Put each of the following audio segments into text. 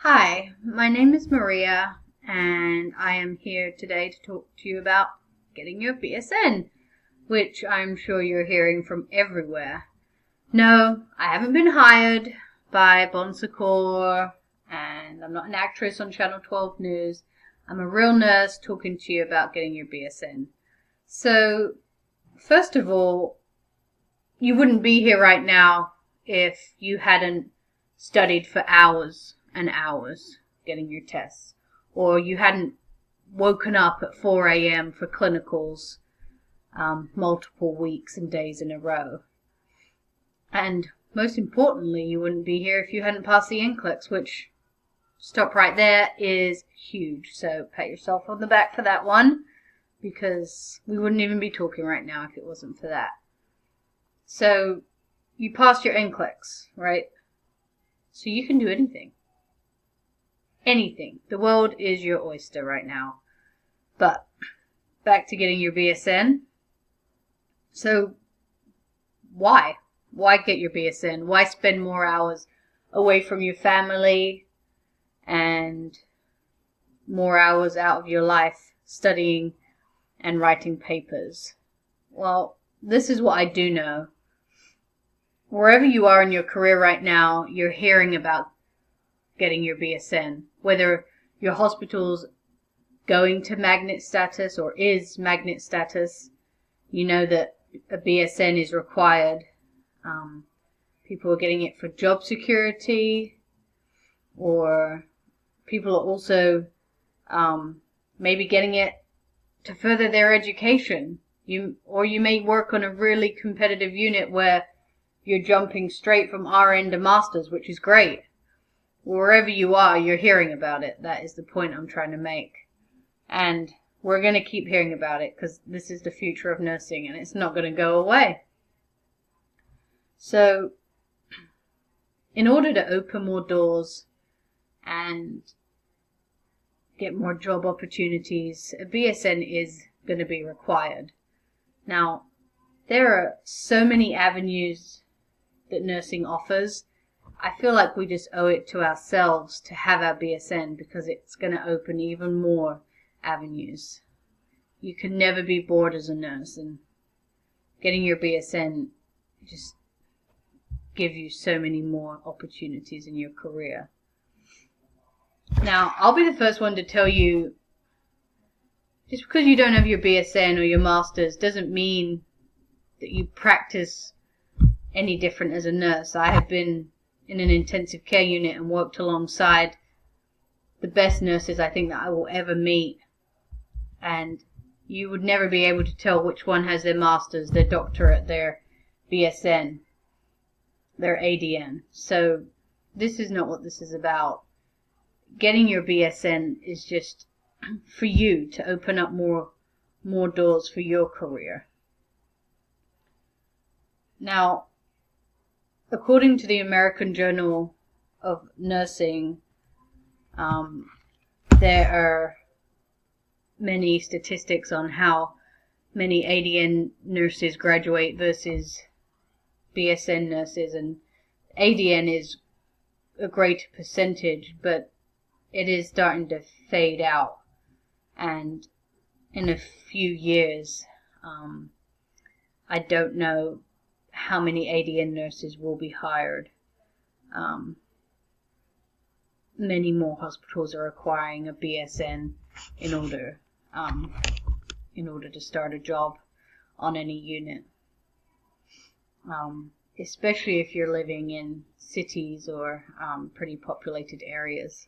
Hi, my name is Maria, and I am here today to talk to you about getting your BSN, which I'm sure you're hearing from everywhere. No, I haven't been hired by Bon Secours, and I'm not an actress on Channel 12 News. I'm a real nurse talking to you about getting your BSN. So, first of all, you wouldn't be here right now if you hadn't studied for hours and hours getting your tests, or you hadn't woken up at 4 a.m. for clinicals multiple weeks and days in a row. And most importantly, you wouldn't be here if you hadn't passed the NCLEX, which, stop right there, is huge. So pat yourself on the back for that one, because we wouldn't even be talking right now if it wasn't for that. So you passed your NCLEX, right? So you can do anything. Anything. The world is your oyster right now. But back to getting your BSN. So why? Why get your BSN? Why spend more hours away from your family and more hours out of your life studying and writing papers? Well, this is what I do know. Wherever you are in your career right now, you're hearing about getting your BSN. Whether your hospital's going to magnet status or is magnet status, you know that a BSN is required. People are getting it for job security, or people are also maybe getting it to further their education. You may work on a really competitive unit where you're jumping straight from RN to masters, which is great. Wherever you are, you're hearing about it. That is the point I'm trying to make. And we're going to keep hearing about it because this is the future of nursing and it's not going to go away. So, in order to open more doors and get more job opportunities, a BSN is going to be required. Now, there are so many avenues that nursing offers. I feel like we just owe it to ourselves to have our BSN because it's going to open even more avenues. You can never be bored as a nurse, and getting your BSN just gives you so many more opportunities in your career. Now, I'll be the first one to tell you, just because you don't have your BSN or your master's doesn't mean that you practice any different as a nurse. I have been in an intensive care unit and worked alongside the best nurses I think that I will ever meet. And you would never be able to tell which one has their master's, their doctorate, their BSN, their ADN. So this is not what this is about. Getting your BSN is just for you to open up more doors for your career. Now, according to the American Journal of Nursing, there are many statistics on how many ADN nurses graduate versus BSN nurses, and ADN is a greater percentage, but it is starting to fade out, and in a few years, I don't know how many ADN nurses will be hired. Many more hospitals are requiring a BSN in order to start a job on any unit. Especially if you're living in cities or pretty populated areas.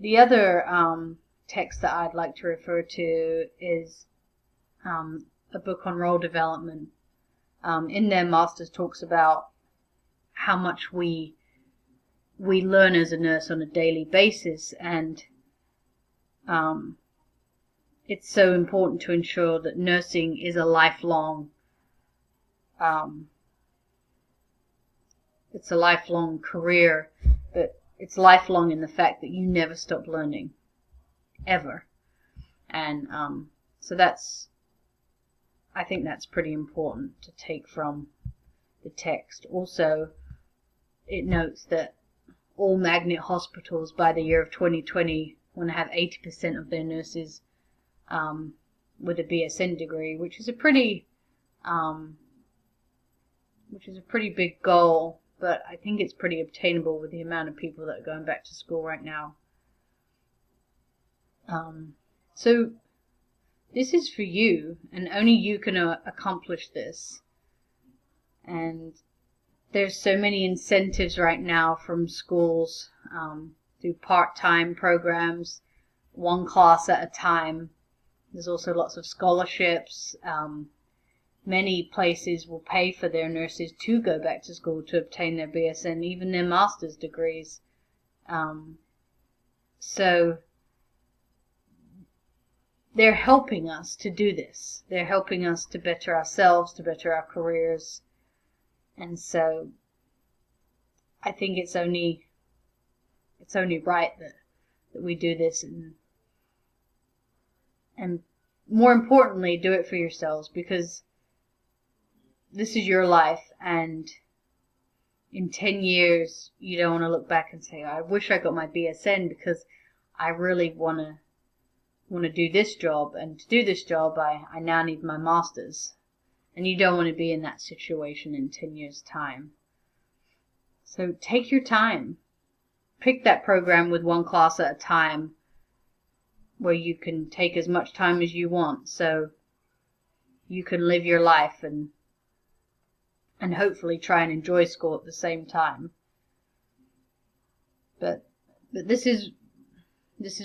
The other text that I'd like to refer to is a book on role development. In there, Masters talks about how much we learn as a nurse on a daily basis, and it's so important to ensure that nursing is a lifelong it's a lifelong career, but it's lifelong in the fact that you never stop learning, ever. And so I think that's pretty important to take from the text. Also, it notes that all magnet hospitals by the year of 2020 want to have 80% of their nurses with a BSN degree, which is a pretty big goal, but I think it's pretty obtainable with the amount of people that are going back to school right now. So this is for you, and only you can accomplish this. And there's so many incentives right now from schools through part-time programs, one class at a time. There's also lots of scholarships. Many places will pay for their nurses to go back to school to obtain their BSN, even their master's degrees. So they're helping us to do this. They're helping us to better ourselves, to better our careers. And so I think it's only right that we do this, and more importantly, do it for yourselves, because this is your life, and in 10 years you don't want to look back and say, I wish I got my BSN because I really want to do this job, and to do this job I now need my master's. And you don't want to be in that situation in 10 years' time. So take your time. Pick that program with one class at a time where you can take as much time as you want, so you can live your life and hopefully try and enjoy school at the same time. But this is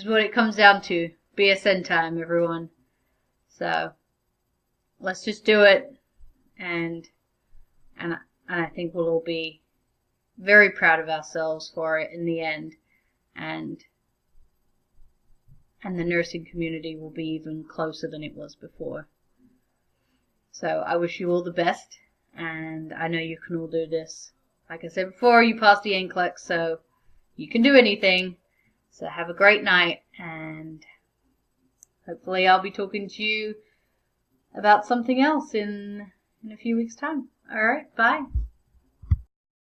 what it comes down to. BSN time, everyone. So let's just do it, and I think we'll all be very proud of ourselves for it in the end, and the nursing community will be even closer than it was before. So I wish you all the best, and I know you can all do this. Like I said before, you passed the NCLEX, so you can do anything. So have a great night, and hopefully I'll be talking to you about something else in a few weeks' time. All right, bye.